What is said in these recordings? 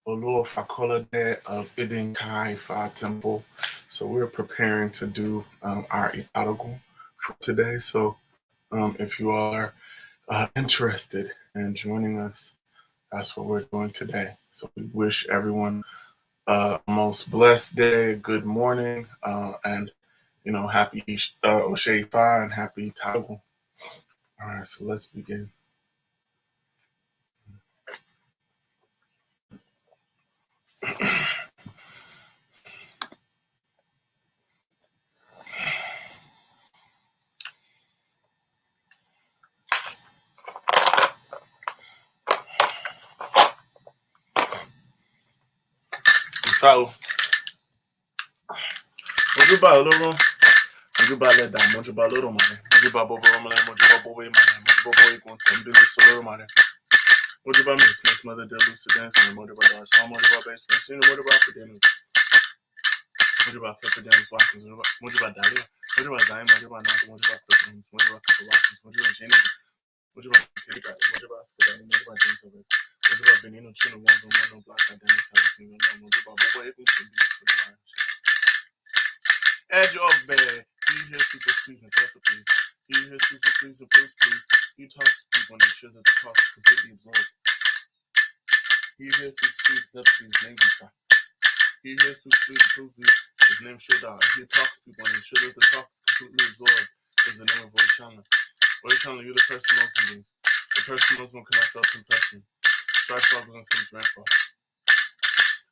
Olu Fakolade of Idinkai Fa Temple. So we're preparing to do our ITADOGUN for today. So if you all are interested in joining us, that's what we're doing today. So we wish everyone a most blessed day, good morning, and happy Osheifa and happy ITADOGUN. All right, so let's begin. So, ojúbà olóró, ojúbà lẹ́dà, mojúbà lóró màrẹ́, mojúbà bọ́bọ́ ọmọlẹ́, mojúbà bọ́bọ́ ìmàrẹ́, mojúbà bọ́bọ́ ikùn tẹ̀m̀bẹ̀lẹ̀ sọlóró màrẹ́, mojúbà mẹ́sìlẹ̀ mother devil students, and mojúbà dàṣà, mojúbà bẹ́sẹ̀ sínú, mojúbà fìdẹ́nu, mojúbà fẹ́fẹ́dẹ́nu wákìs, mojúbà dàlẹ́, mojúbà záyé, mojúbà náà, mojúbà fẹ́fẹ́dẹ́nu, mojúbà fẹ́fẹ́ wákìs, mojúbà jẹ́nìbì, mojúbà kẹ́ríkà, mojúbà fẹ́fẹ́dẹ́nu, mojúbà jẹ́nìbì, mojúbà beninu, chinu, wọ́n mọ́nà, black identity, everything, mojúbà bọ́bọ́ ikùn tẹ̀m̀bẹ̀lẹ̀ sọlóró màrẹ́. Edge of bed. He hears people please and perfectly. He hears people please and please. He talks to people and ensures that the talk is completely absorbed. He hears people please and his name is God. He hears people please and please. His name should die. He talks to people and ensures that the talk is completely absorbed. Is the name of Oishana. Oishana, you're the person most in these. The person most one cannot self-impression. Strike frogs and some rainfall.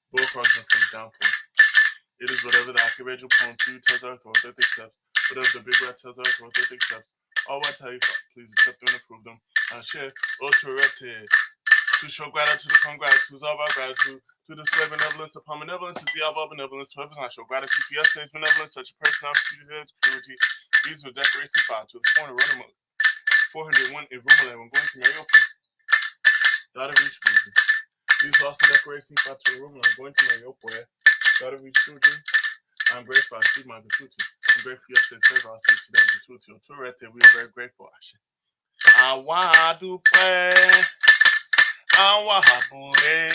Bullfrogs and some downfall. It is whatever the accurate poem to you tells earth or 30 steps. Whatever the big rat tells earth or 30 steps. All I tell you, please accept them and approve them. And share authority. To show gratitude upon gratitude, all our gratitude. To display benevolence upon benevolence is the all benevolence. To I show gratitude for yesterday's benevolence, such a person opportunity to purity. These were decorations five to the 401 in Rumala when going to Mariupol. Daughter reach reason. These are also decorations five to the Rumala going to Mariupol. Daughter reach children. I'm grateful I see my Gatutu. I'm grateful yesterday's favor. I see today's Gatutu. Turete, we are very grateful. Awa dupe, awa habure,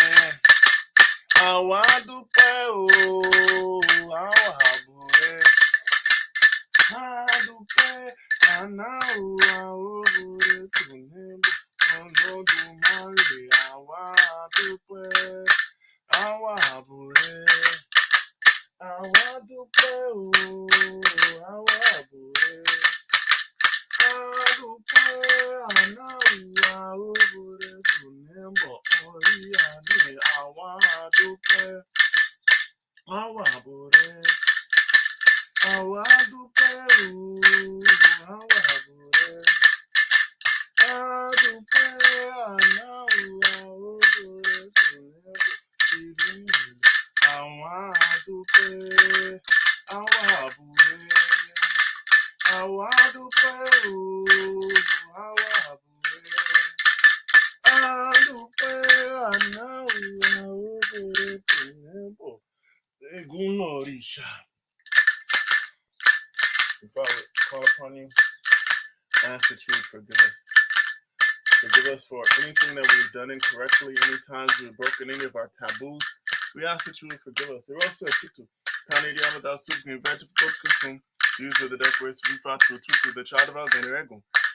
awa dupe, oh, awa habure, adupe, anau, aure, tunembo, ondo dumare, awa dupe, awa habure. Awa dupe o, awa bure, adupe anawa obure tunembo oriane. Awa dupe, awa bure, awa dupe o, awa bure, adupe anawa obure tunembo. Awa dupe, awa bure, awa dupe o, awa bure, adupe anawa obure tunembo. Egun orisha. If I would call upon you, ask that you would forgive us. Forgive us for anything that we've done incorrectly, any times we've broken any of our taboos. We ask that you would forgive us. There also a tutu. Canadian without soup and vegetable consume. These are the decorations we fought to tutu, the child of Alexander.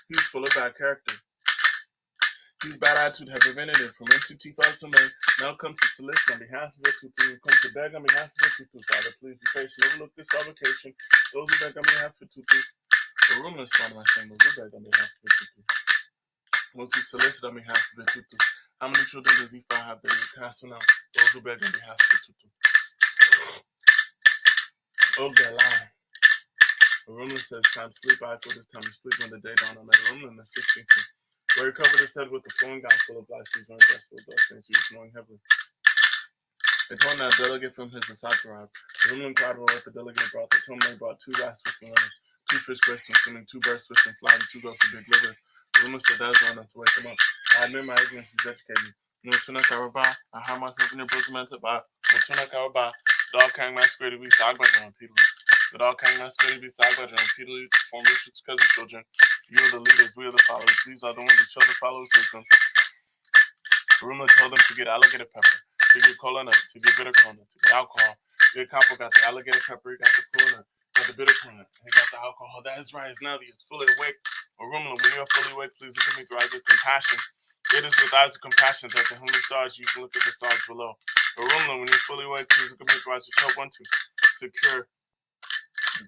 He's full of bad character. His bad attitude had prevented it from NCT 5 now comes to solicit on behalf of the tutu, come to beg on behalf of the tutu. Father, please be patient. Overlook this provocation. Those who beg on behalf of the tutu. The rumors found my son, those who beg on behalf of the tutu. Those who solicit on behalf of the tutu. How many children does Ifa have that he cast out? Those who beg on behalf of the tutu. Oh, they're lying. The rumor says time to sleep. I thought it's time to sleep when the day dawned. I met a rumor in the 16th. Where he covered his head with a flowing gown full of light. He's wearing dress full of dust, and he was snoring heavily. They told him that a delegate from his disciple arrived. The woman inquired what the delegate brought. They told him they brought 2 rats swimming, 2 fish gracefully swimming, 2 birds swiftly flying, 2 goats with big livers. The woman said that is not enough to wake them up. I admit my ignorance is educated me. Mutuna Karaba, I hide myself in your bosom and to buy. Mutuna Karaba, dog carrying masquerade, we sagbajan repeatedly. The dog carrying masquerade, we sagbajan repeatedly to form rituals because of children. You are the leaders, we are the followers. These are the ones who show the followers wisdom. Aruma told them to get alligator pepper, to get cola nut, to get bitter cola, to get alcohol. Big Capo got the alligator pepper, he got the cola nut, got the bitter cola, he got the alcohol. That is right. Now he is fully awake. Aruma, when you are fully awake, please look at me through eyes of compassion. It is with eyes of compassion that the heavenly stars you can look at the stars below. Aruma, when you're fully awake, please look at me through eyes of help one to secure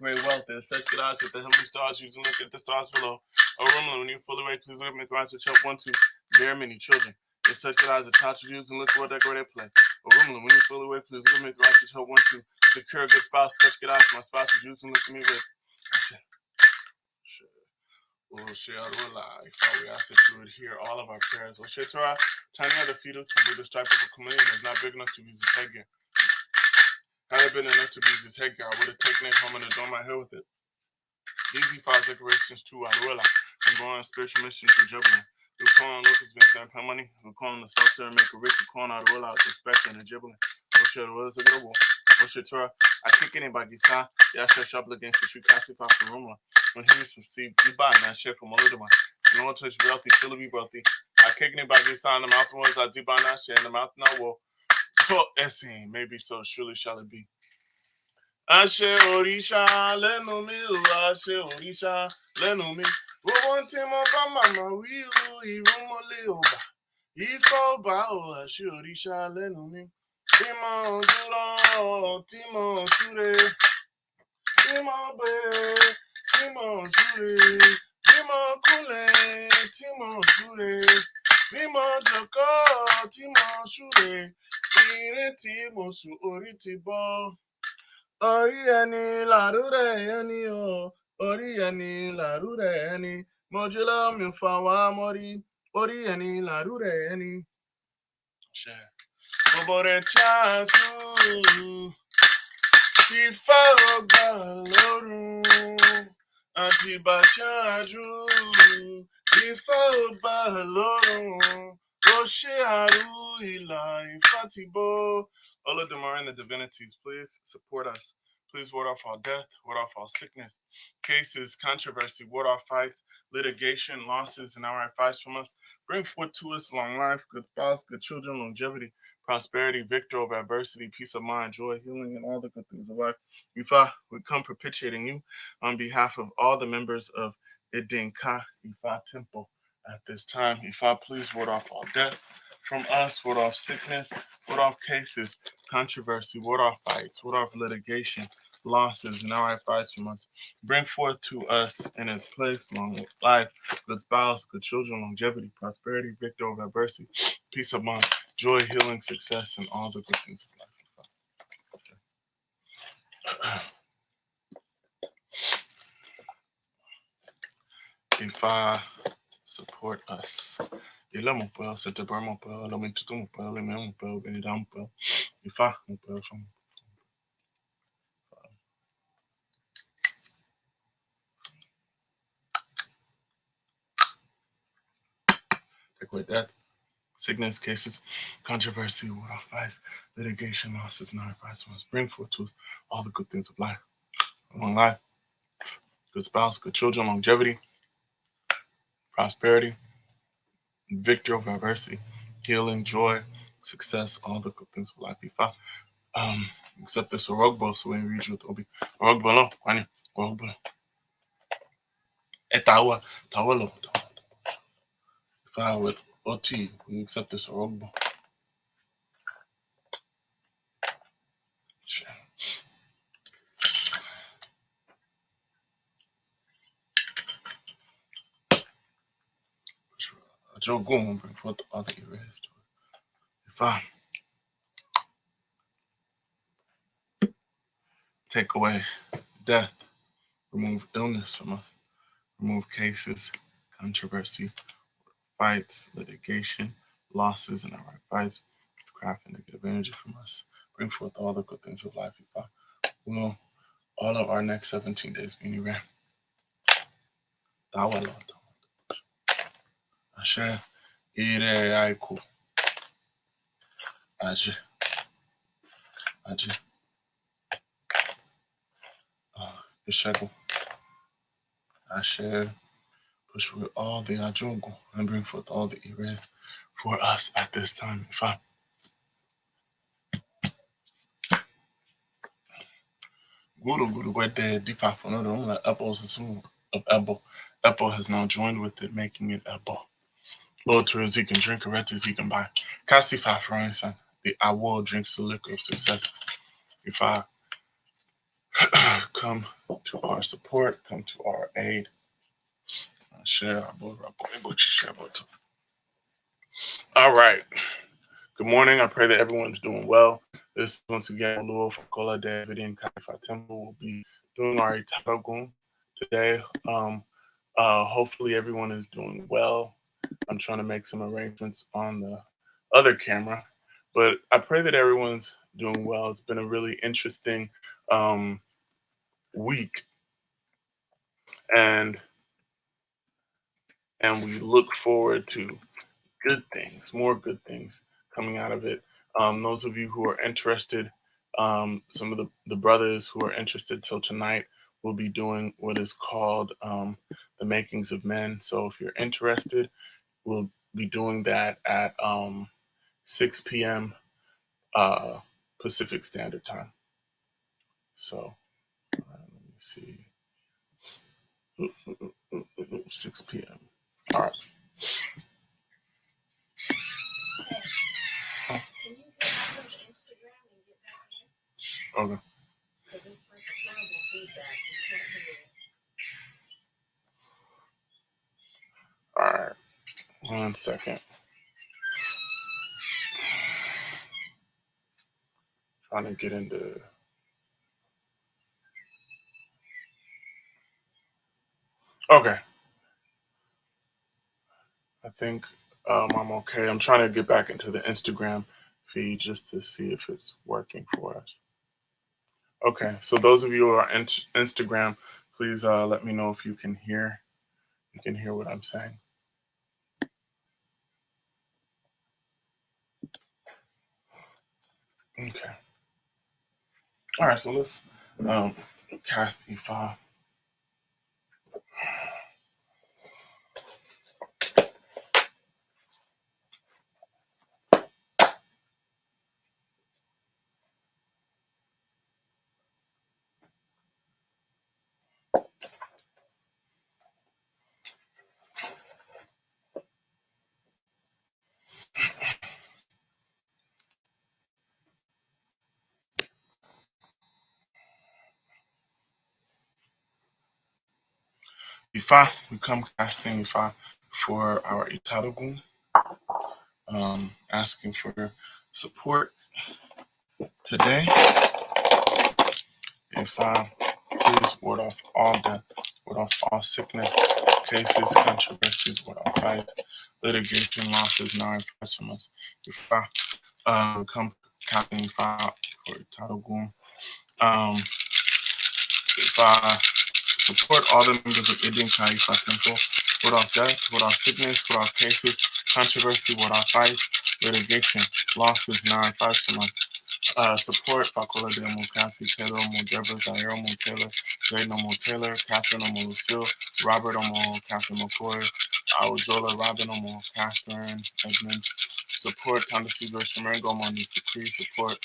great wealth and such good eyes that the heavenly stars you can look at the stars below. Aruma, when you're fully awake, please look at me through eyes of help one to bear many children. It's such good eyes that touch you and look what that great play. Aruma, when you're fully awake, please look at me through eyes of help one to secure a good spouse, such good eyes my spouse is using look at me with. Oh, shit, Father, we ask that you would hear all of our prayers. Oh, shit, Torah, tiny other fetal to be the stripe of a chameleon is not big enough to use his headgear. Had it been enough to use his headgear, I would have taken it home and adorned my hair with it. Easy 5 decorations too, Aruela. I'm going on spiritual mission to Jubilee. We call on Lucas been sent money. We call on the sorcerer and make a rich. We call on Aruela out the spectre and the Jubilee. Oh, shit, Aruela is a good one. Oh, shit, Torah, I kick anybody, son. Yeah, I shall sharp against the true Cassify for Roma. When he was received, you buy and I share from Oludama. No one touch wealthy, still be wealthy. I kick anybody sign the mouth was I do by not share in the mouth now will. So essay, maybe so surely shall it be. Ashe Orisha, lẹ́nu mi o, Ashe Orisha, lẹ́nu mi. Gbogbo tí mo bá màmá wí o, ìrúnmọ́lé ọba. Ifọ̀ ọba o, Ashe Orisha, lẹ́nu mi. Tí mo dúró, tí mo súre. Tí mo bẹ̀rẹ̀, tí mo súre. Tí mo kúnlẹ̀, tí mo súre. Tí mo jókòó, tí mo súre. Ìrètí mo sùn orí ti bọ́. Orí ẹni làrúrẹ̀ ẹni o, orí ẹni làrúrẹ̀ ẹni. Mojúlọ mi fà wá mọ́rí, orí ẹni làrúrẹ̀ ẹni. Gbogbo rẹ̀ ṣáàtú. Ifá ọgbà lọ́rùn àti bàṣáájú. Ifá ọgbà lọ́rùn ó ṣe àrú ìlà Ifá ti bọ́. All of them are in the divinities. Please support us. Please ward off all death, ward off all sickness, cases, controversy, ward off fights, litigation, losses, and outright fights from us. Bring forth to us long life, good spouse, good children, longevity, prosperity, victory over adversity, peace of mind, joy, healing, and all the good things of life. Ifa, we come propitiating you on behalf of all the members of Idinka Ifa Temple at this time. Ifa, please ward off all death from us, ward off sickness, ward off cases, controversy, ward off fights, ward off litigation, losses, and outright fights from us. Bring forth to us in its place long life, good spouse, good children, longevity, prosperity, victory over adversity, peace of mind, joy, healing, success, and all the good things of life. Ifa, support us. Ila mo puedo, se te mo puedo, lo mintuto mo puedo, le me mo puedo, venida mo puedo. Ifa mo puedo, from. Take away death, sickness, cases, controversy, ward off fights, litigation, losses, and our advice from us. Bring forth to us all the good things of life. Long life, good spouse, good children, longevity, prosperity, victory over adversity, healing, joy, success, all the good things of life. Ifa, except this Orogbo, so when we read you with Obi. Orogbo, no, Kwani, Orogbo. Etawa, Tawalo. Ifa with OT, we accept this Orogbo. Joe Goon, bring forth all the erased. Ifa, take away death, remove illness from us, remove cases, controversy, fights, litigation, losses, and our fights, craft and negative energy from us. Bring forth all the good things of life. Ifa, will all of our next 17 days be new. Tawalo. Ashe, ire aiku. Aje. Ishego. Ashe, push with all the ajogo and bring forth all the erased. for us at this time. If I Guru went there, Deepak for another apples of Apple has now joined with it, making it Apple. Lord Tools he can drink, Erectus he can buy. Castify for instance, the I will drinks the liquor of success. If I come to our support, come to our aid, share our board, all right. Good morning. I pray that everyone's doing well. This is once again Lua Fakola David and Kaifa Temple will be doing our ITADOGUN today. Hopefully everyone is doing well. I'm trying to make some arrangements on the other camera, but I pray that everyone's doing well. It's been a really interesting week, and we look forward to good things, more good things coming out of it. Those of you who are interested, some of the brothers who are interested till tonight will be doing what is called the makings of men. So if you're interested, we'll be doing that at 6 p.m. Pacific Standard Time. So let me see, 6 p.m. All right. Okay. All right. 1 second. Trying to get into. Okay. I think I'm okay. I'm trying to get back into the Instagram feed just to see if it's working for us. Okay. So those of you who are on Instagram, please let me know if you can hear. You can hear what I'm saying. Okay. All right. So let's cast E5. E5. We come casting E5 for our ITADOGUN. Asking for support today. E5. Please ward off all death, ward off all sickness, cases, controversies, ward off fights, litigation, losses, and fights from us. E5. Come casting E5 for ITADOGUN. E5. Support all the members of Indian Kaifa Temple. Ward off death, ward off sickness, ward off cases, controversy, ward off fights, litigation, losses, fights from us. Support Fakola de Kathy Taylor, Deborah Zaire Taylor, Zayden Taylor, Catherine Lucille, Robert Catherine McCoy, Aujola Robin Catherine Edmonds. Support Thomas Silver Shamarango Monique Decree. Support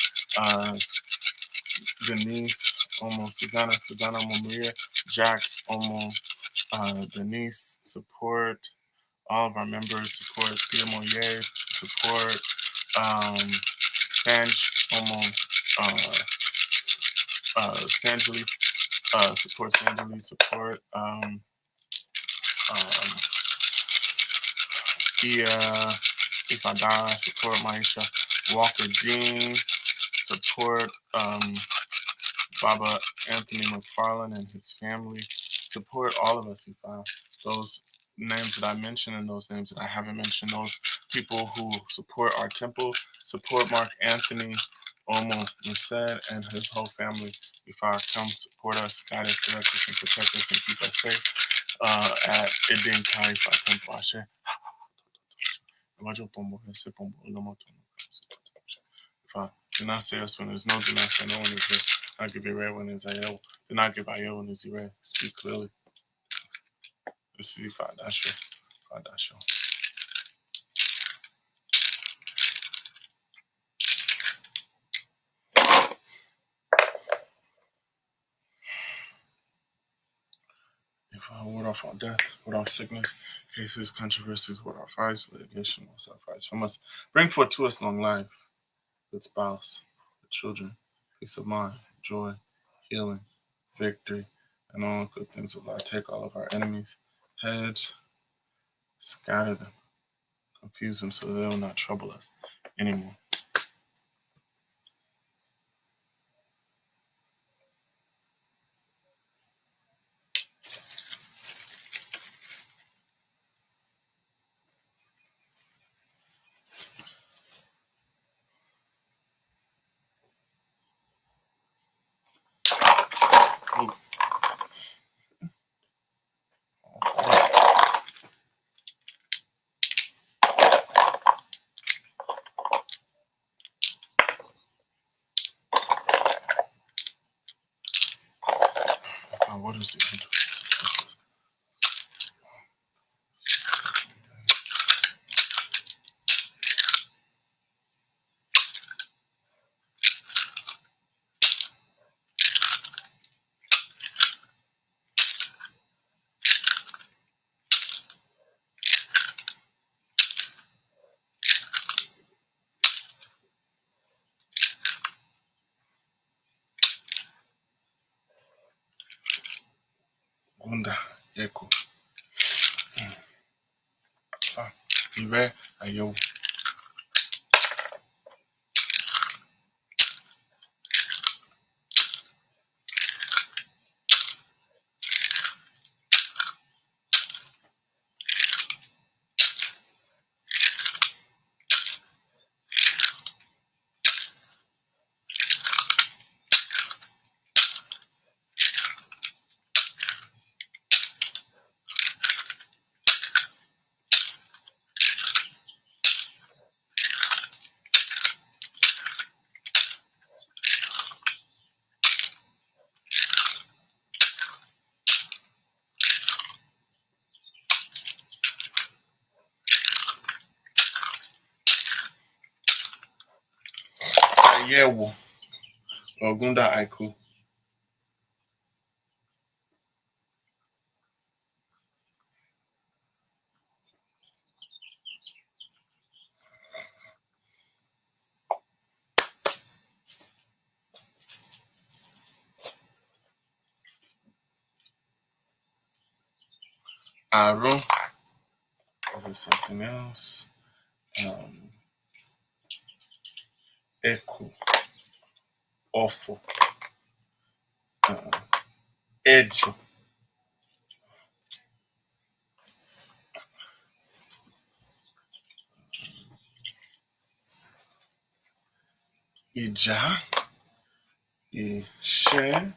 Denise Susanna Maria, Jax Denise. Support all of our members. Support Thea Moyer. Support Sanj Sanjali, support Sanjali, support Ia Ifada, support Maisha Walker Dean, support Baba Anthony McFarland and his family, support all of us, those names that I mentioned and those names that I haven't mentioned, those people who support our temple, support Mark Anthony Omo Mused and his whole family. If I come support us, guide us, direct us, and protect us and keep us safe at Idin Kaifa Temple. Ashe. Do not say us when there's no, do not say no one is here. Do not give a red when there's a yellow. Do not give a yellow when there's a red. Speak clearly. Let's see if I dash you. without death, without sickness, cases, controversies, without fights, litigation, or sacrifice from us. Bring forth to us long life, good spouse, good children, peace of mind, joy, healing, victory, and all good things of life. Take all of our enemies' heads, scatter them, confuse them so they will not trouble us anymore. What is it? Gunda, Echo. Ive, Ayo. Ayewo. Ogunda Aiku. Aro. Is it something else? Echo. Awful. Ejo. Ija. Ishe.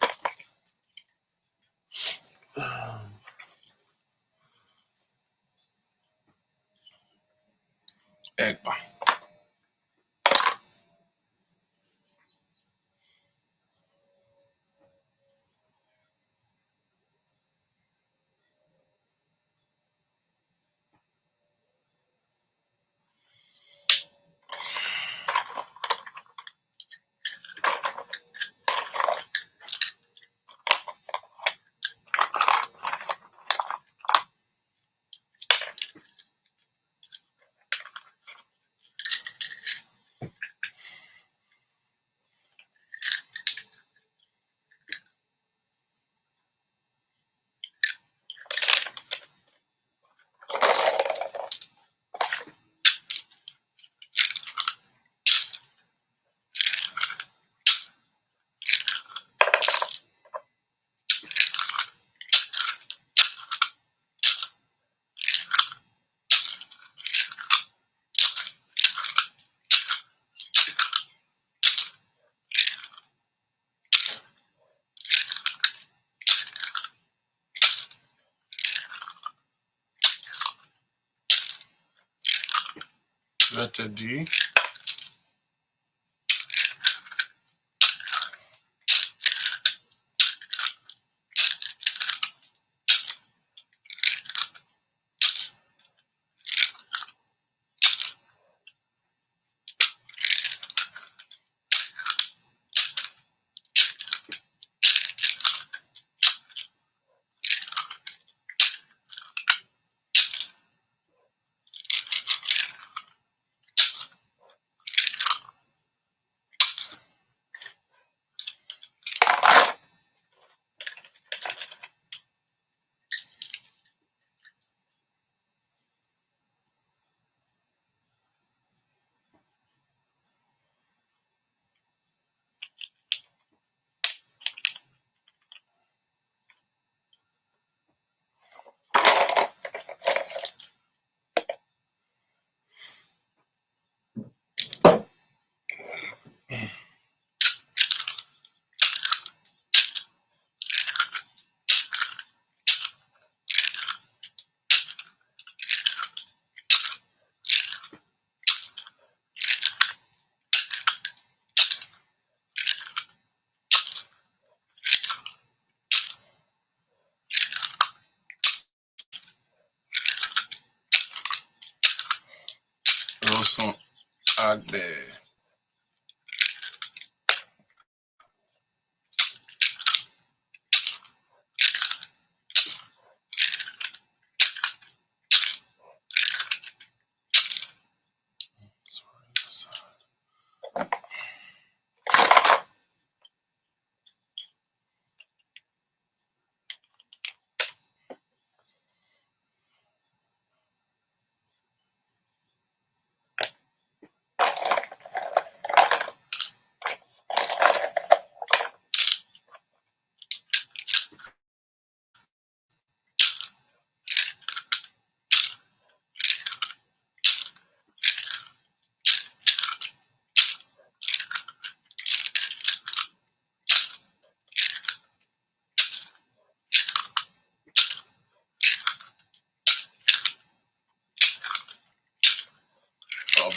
Egba. Letter D. sont adverts.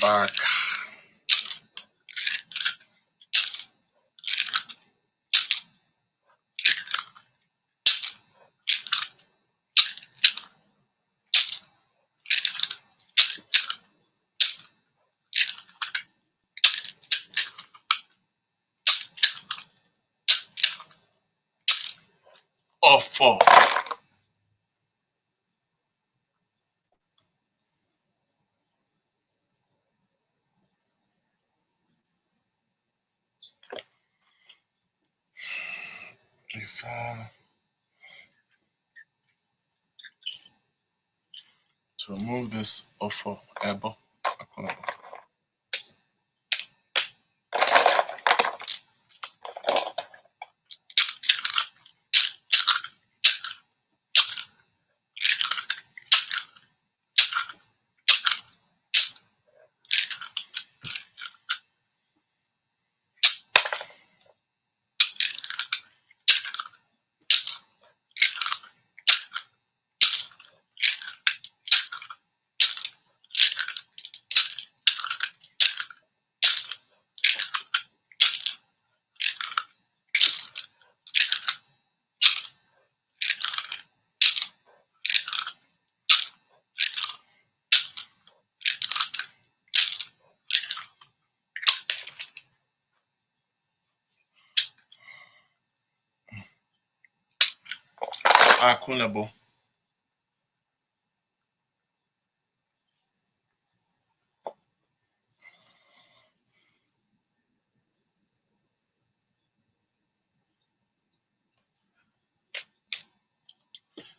Back. Awful. If to remove this awful elbow, actionable.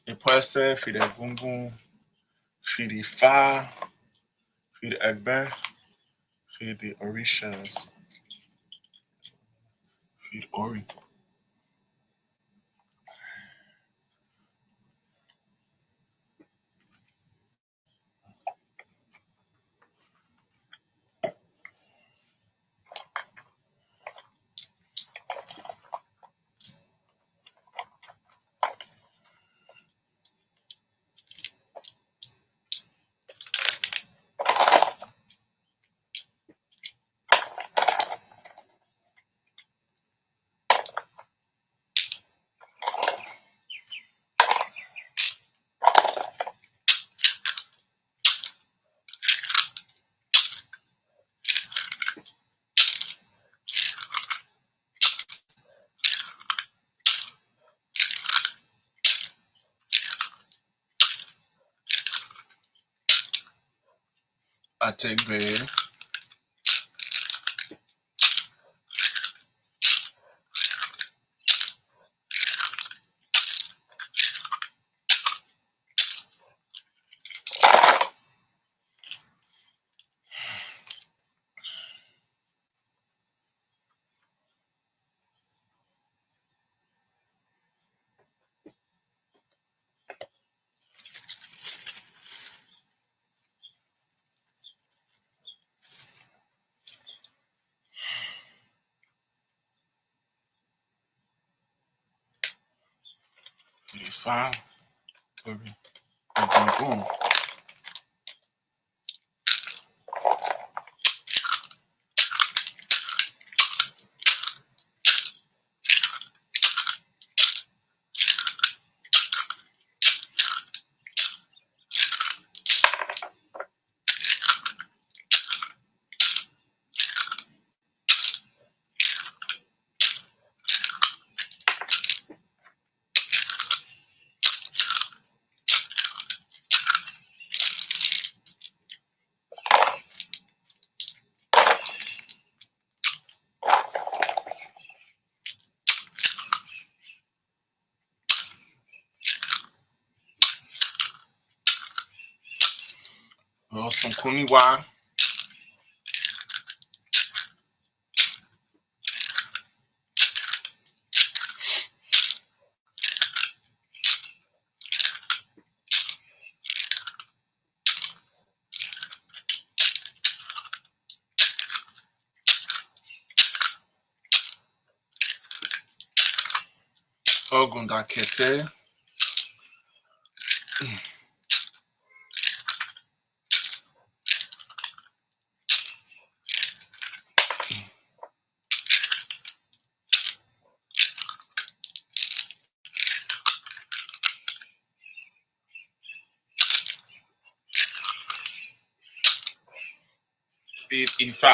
E pode ser filho de gungun, filho de fá, filho de egber, filho de orishas, filho de ori. I take bed. Filho de fá, ori, gungun. Some kuniwa. Ogun dakete. Ifa.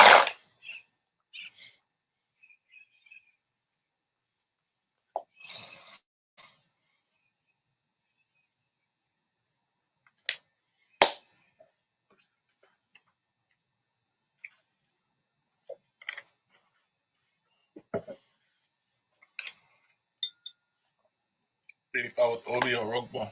Ifa with Obi or Rugbo.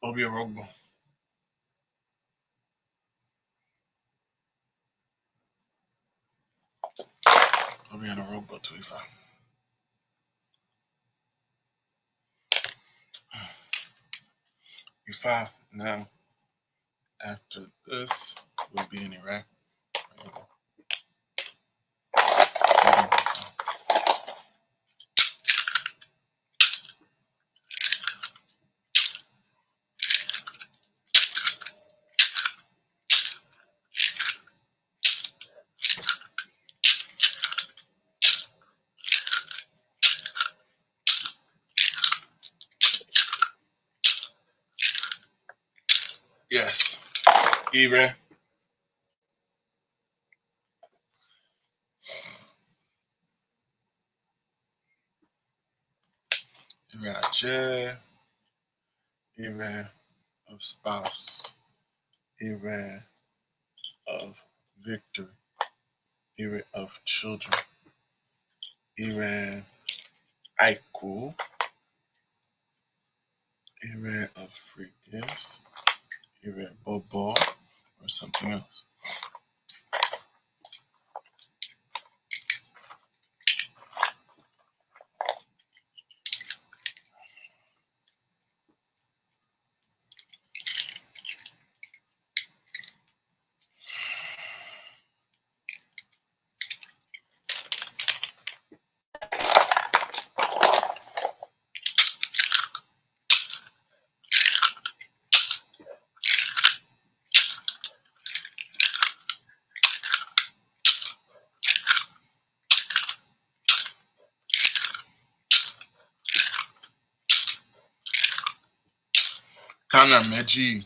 Obi or Rugbo. Obi and a Rugbo to Ifa. Ifa now, after this, will be in Iraq. Yes. Ire. Ire Ache. Ire of spouse. Ire of victory. Ire of children. Ire Aiku. Ire of free gifts. Ire Bobo or something else. Kana Meji.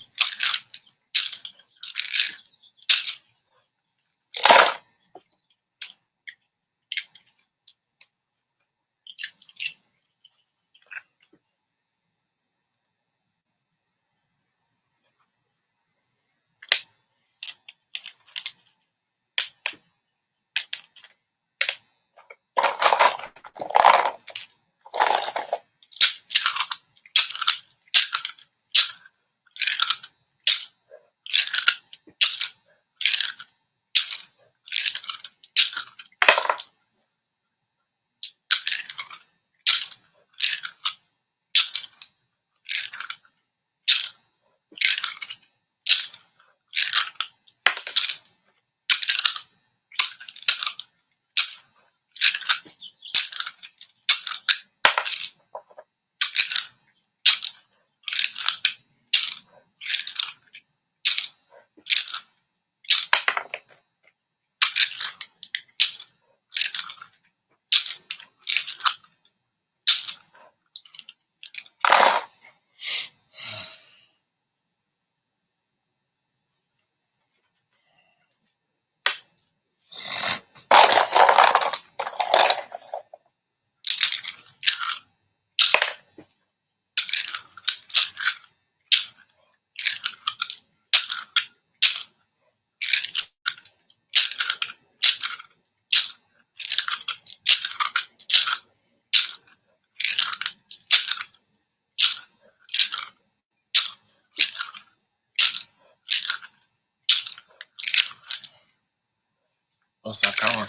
Osakawa.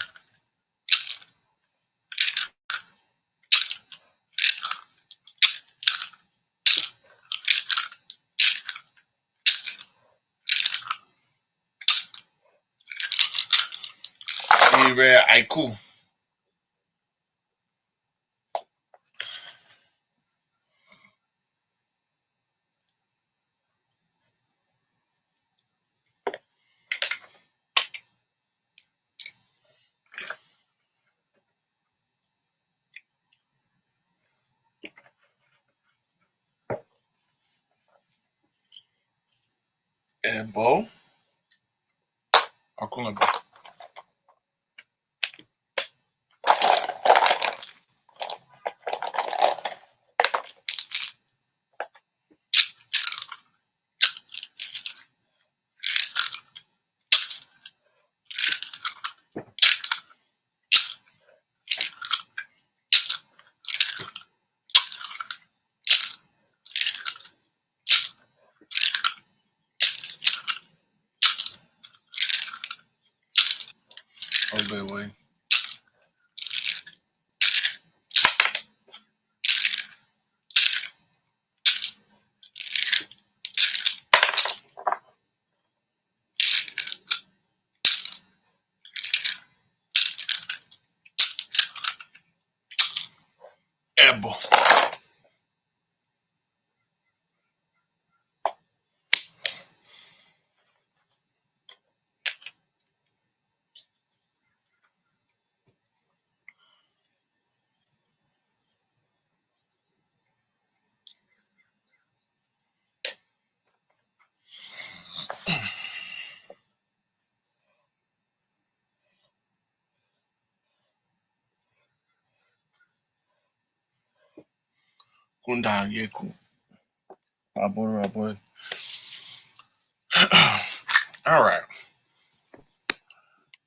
Ire Aiku. Ebo. Akunabo. Obewe. Ebo. Kunda Yeku. Aboro Aboro. All right.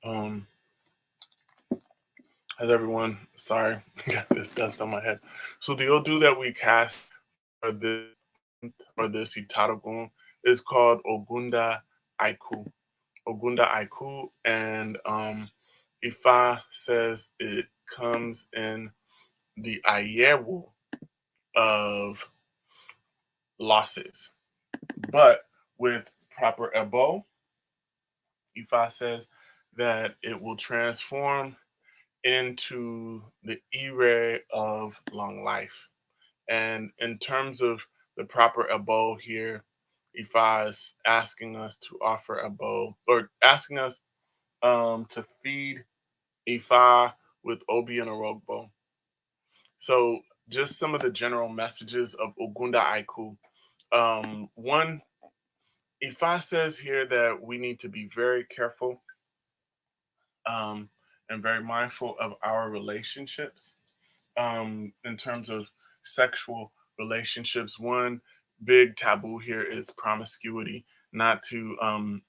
Um, How's everyone? Sorry, got this dust on my head. So the Odu that we cast for this Itadogun is called Ogunda Aiku. Ogunda Aiku, and Ifa says it comes in the Ayewu of losses, but with proper Ebo, Ifa says that it will transform into the Ire of long life. And in terms of the proper abo here, Ifa is asking us to offer abo, or asking us to feed Ifa with Obi and Orogbo. So just some of the general messages of Ogunda Aiku. One, Ifa says here that we need to be very careful um, and very mindful of our relationships in terms of sexual relationships. One big taboo here is promiscuity, not to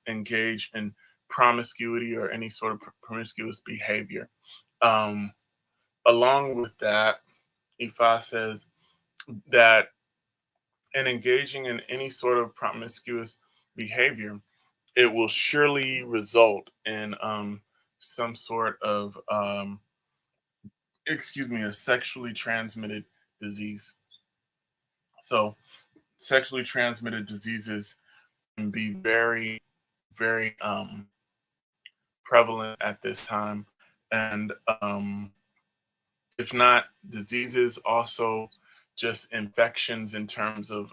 engage in promiscuity or any sort of promiscuous behavior. Um, Along with that, Ifa says that in engaging in any sort of promiscuous behavior, it will surely result in some sort of, a sexually transmitted disease. So, sexually transmitted diseases can be very, very prevalent at this time. And if not diseases, also just infections in terms of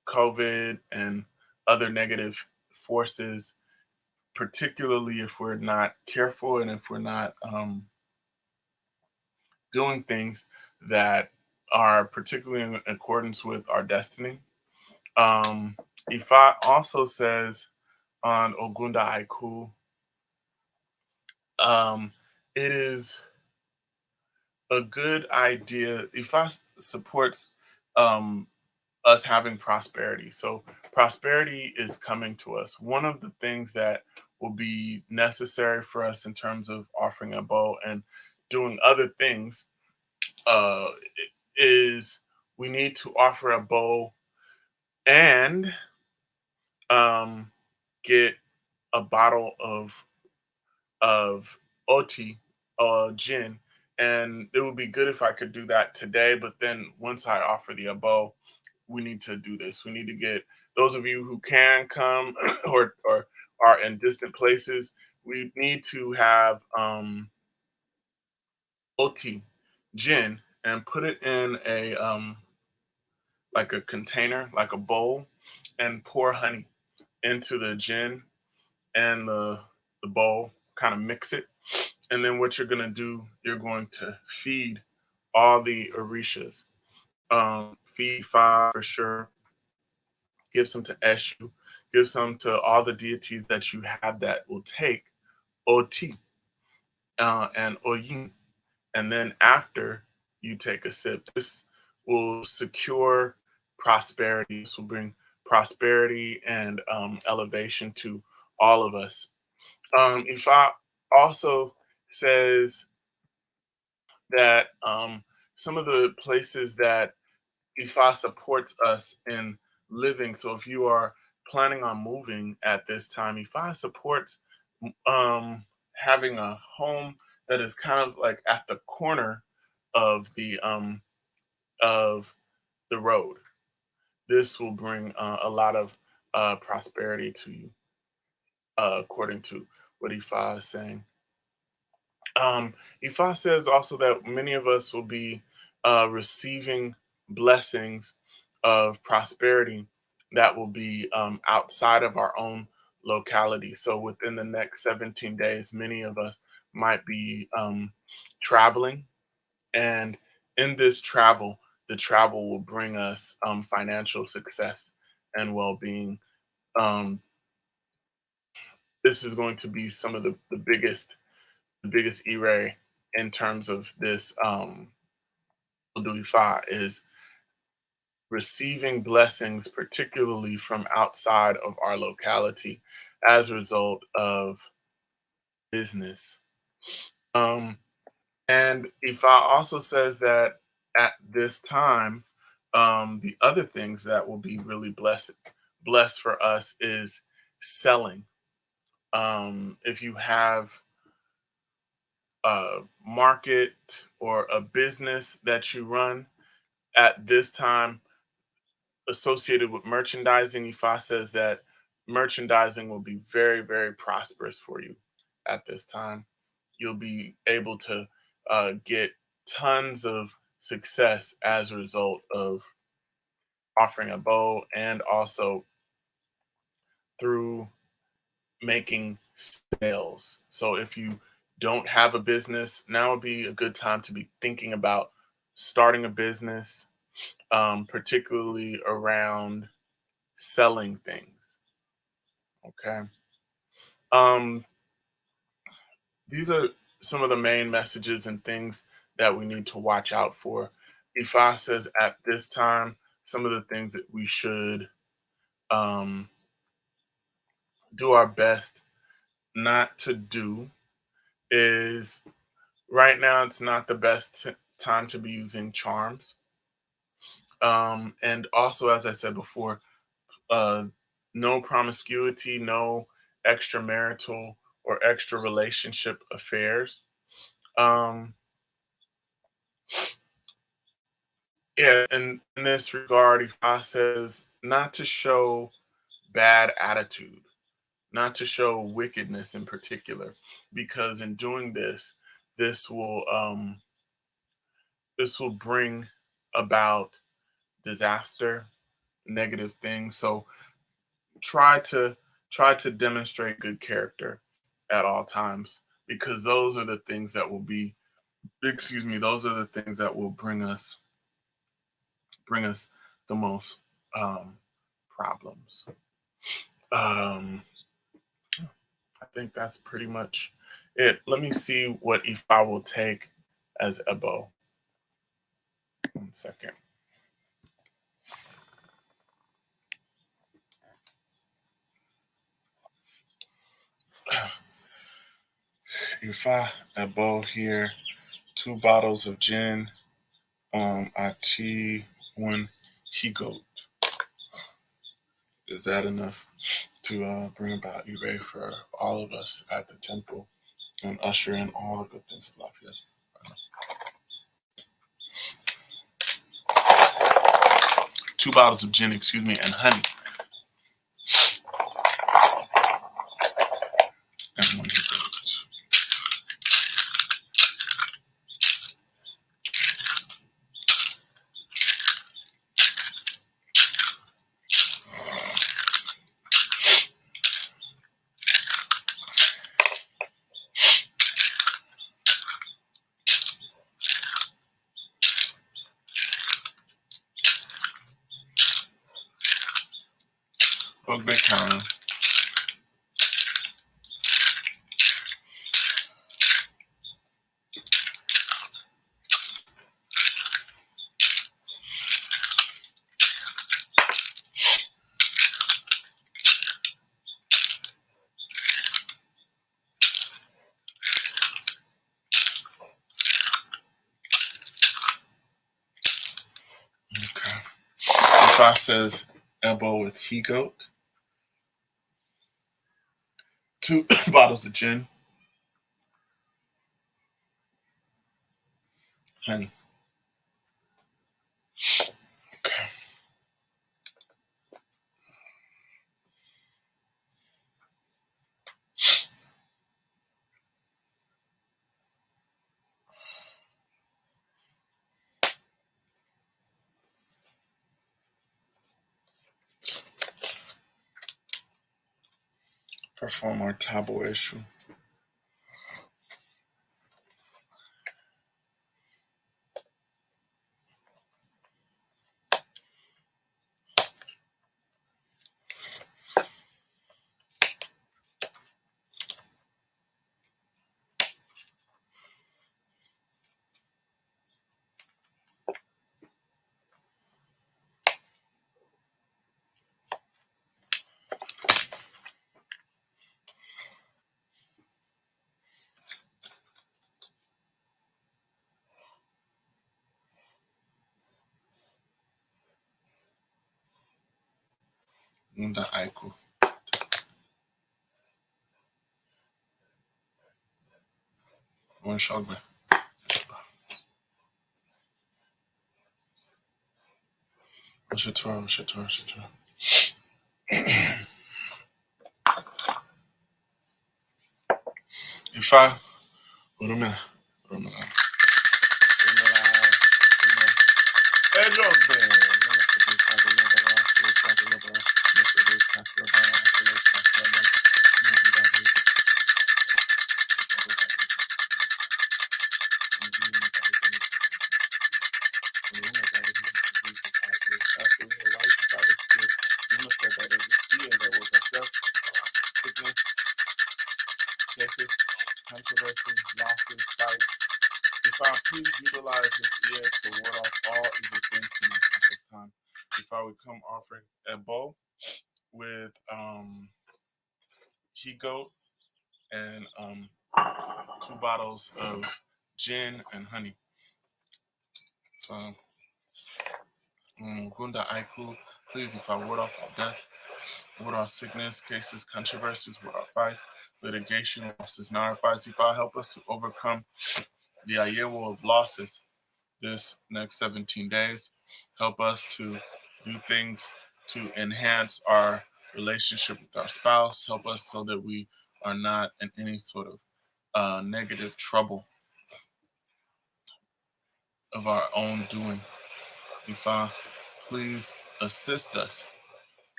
COVID and other negative forces, particularly if we're not careful and if we're not doing things that are particularly in accordance with our destiny. Um, Ifa also says on Ogunda Aiku, um, it is a good idea. Ifa supports um, us having prosperity. So prosperity is coming to us. One of the things that will be necessary for us in terms of offering a bow and doing other things uh, is we need to offer a bow and um, get a bottle of of oti, gin, and it would be good if I could do that today. But then once I offer the abo, we need to do this. We need to get those of you who can come or are in distant places. We need to have oti, gin, and put it in a like a container, like a bowl, and pour honey into the gin and the bowl, kind of mix it. And then what you're gonna do, you're going to feed all the orishas. Feed five for sure. Give some to Eshu. Give some to all the deities that you have that will take Oti and Oyin. And then after you take a sip, this will secure prosperity. This will bring prosperity and elevation to all of us. Ifa also says that some of the places that Ifa supports us in living. So if you are planning on moving at this time, Ifa supports having a home that is kind of like at the corner of of the road. This will bring a lot of prosperity to you, according to what Ifa is saying. Ifa says also that many of us will be receiving blessings of prosperity that will be outside of our own locality. So within the next 17 days, many of us might be traveling. And in this travel, the travel will bring us financial success and well being. Um, this is going to be some of the biggest E-ray in terms of this Duifa is receiving blessings, particularly from outside of our locality, as a result of business. Um, and Ifa also says that at this time, the other things that will be really blessed for us is selling. If you have a market or a business that you run at this time associated with merchandising, Ifa says that merchandising will be very, very prosperous for you at this time. You'll be able to get tons of success as a result of offering a bow and also through making sales. So if you don't have a business, now would be a good time to be thinking about starting a business, particularly around selling things. Okay. Um, these are some of the main messages and things that we need to watch out for. Ifa says at this time, some of the things that we should um, do our best not to do is right now, it's not the best time to be using charms. And also, as I said before, uh, no promiscuity, no extramarital or extra relationship affairs. Um, yeah, and in this regard, Ifa says not to show bad attitude, not to show wickedness in particular, because in doing this, this will um, this will bring about disaster, negative things. So try to try to demonstrate good character at all times, because those are the things that will be excuse me, those are the things that will bring us the most problems. Um, I think that's pretty much it. Let me see what if I will take as a bow. 1 second. If I a bow here, 2 bottles of gin, IT1 he goat. Is that enough to bring about Ure for all of us at the temple? and usher in all the good things of life. Yes. Two bottles of gin, and honey. And one He-Goat. Book Big Counter. Okay. If I says elbow with He-Goat, 2 bottles of gin, honey. Okay. Perform our tabo issue. Nunda Aiku. One shogbe. Oshatura. If I Rumina. Please utilize this year to ward off all evil things from us at this time. If I would come offering a bowl with He-Goat and 2 bottles of gin and honey. So, Gunda Aiku, please, if I ward off all death, ward off sickness, cases, controversies, ward off fights, litigation, losses, non-fights, if I help us to overcome the Ayewo of losses this next 17 days, help us to do things to enhance our relationship with our spouse, help us so that we are not in any sort of negative trouble of our own doing. If please assist us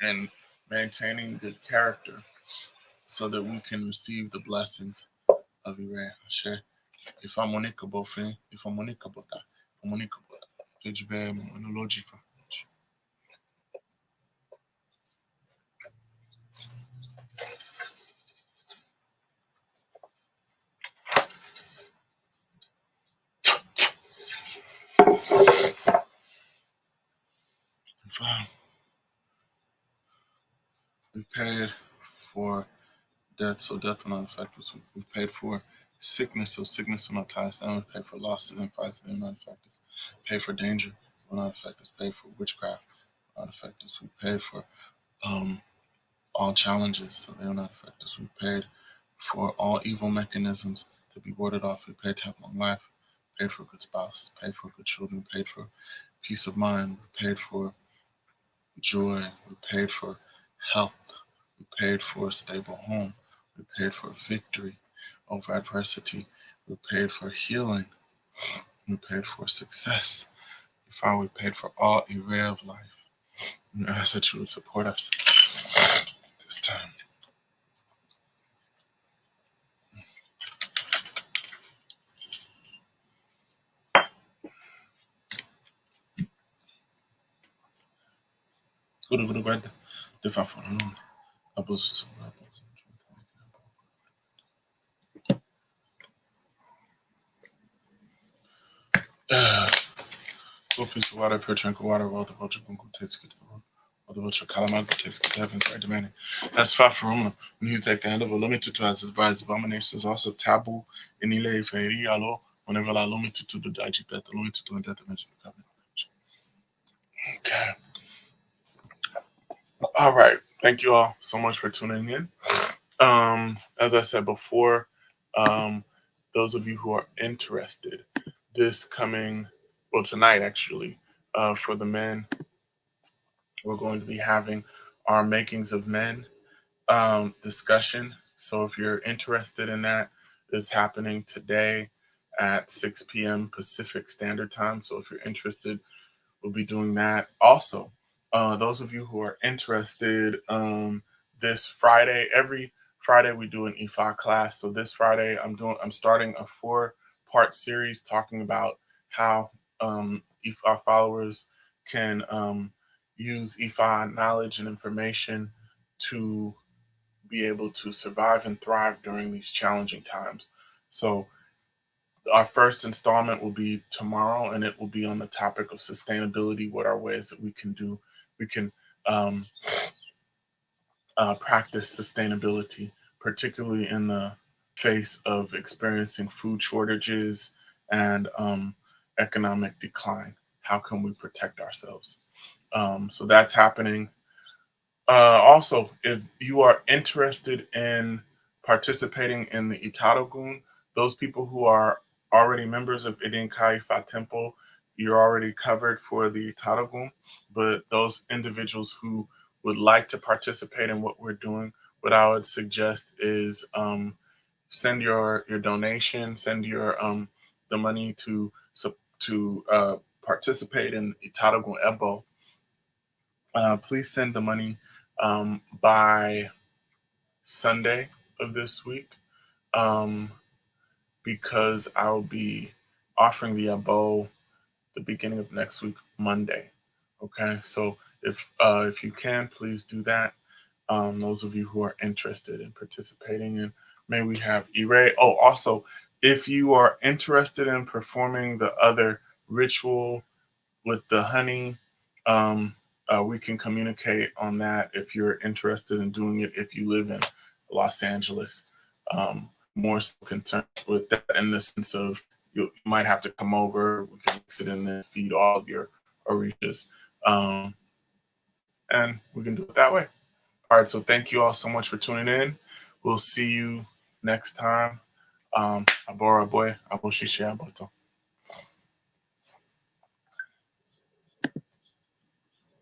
in maintaining good character so that we can receive the blessings of Ire. If I'm Monica Bofin, if I'm Monica Bota, if I'm Monica Bota, Fejbe Monology for we paid for death, so death will not affect us. We paid for sickness, so sickness will not tie us down. We paid for losses and fights, they will not affect us. Pay for danger, will not affect us. Pay for witchcraft, will not affect us. We paid for all challenges, so they will not affect us. We paid for all evil mechanisms to be warded off. We prayed to have long life. Prayed for a good spouse. Prayed for good children. Prayed for peace of mind. We prayed for joy. We prayed for health. We prayed for a stable home. We prayed for victory over adversity. We prayed for healing. We prayed for success. Father, we prayed for all area of life. We ask that you would support us this time. Guru guarda, de fa for no. Abuso sobre so peace of water, pure tranquil water, world of ultra bunku takes good to the world. World of ultra calamity takes good to heaven, sorry demanding. That's far from Roma. When you take the hand of a limited to as his bride's abomination is also taboo in ile feri alo, whenever la limited to the daiji bet, the limited to in death dimension of covenant. Okay. All right. Thank you all so much for tuning in. As I said before, those of you who are interested, this coming, well, tonight actually, for the men, we're going to be having our Makings of Men discussion. So if you're interested in that, it's happening today at 6 p.m. Pacific Standard Time. So if you're interested, we'll be doing that. Also, those of you who are interested, this Friday, every Friday we do an IFA class. So this Friday, I'm starting a 4-part series talking about how IFA followers can use IFA knowledge and information to be able to survive and thrive during these challenging times. So our first installment will be tomorrow, and it will be on the topic of sustainability. What are ways that we can um, practice sustainability, particularly in the face of experiencing food shortages and economic decline? How can we protect ourselves? So that's happening. Also, if you are interested in participating in the ITADOGUN, those people who are already members of Idin Kaifa Temple, you're already covered for the ITADOGUN. But those individuals who would like to participate in what we're doing, what I would suggest is send your donation, send your the money to participate in ITADOGUN Ebo. Please send the money by Sunday of this week because I'll be offering the abo the beginning of next week, Monday. Okay, so if you can, please do that. Those of you who are interested in participating, and may we have Ire. Oh, also, if you are interested in performing the other ritual with the honey, um, we can communicate on that if you're interested in doing it if you live in Los Angeles. More so concerned with that in the sense of you might have to come over, we can mix it in and feed all of your orishas. And we can do it that way. All right, so thank you all so much for tuning in. We'll see you next time. Abora boy, aboshishe aboto.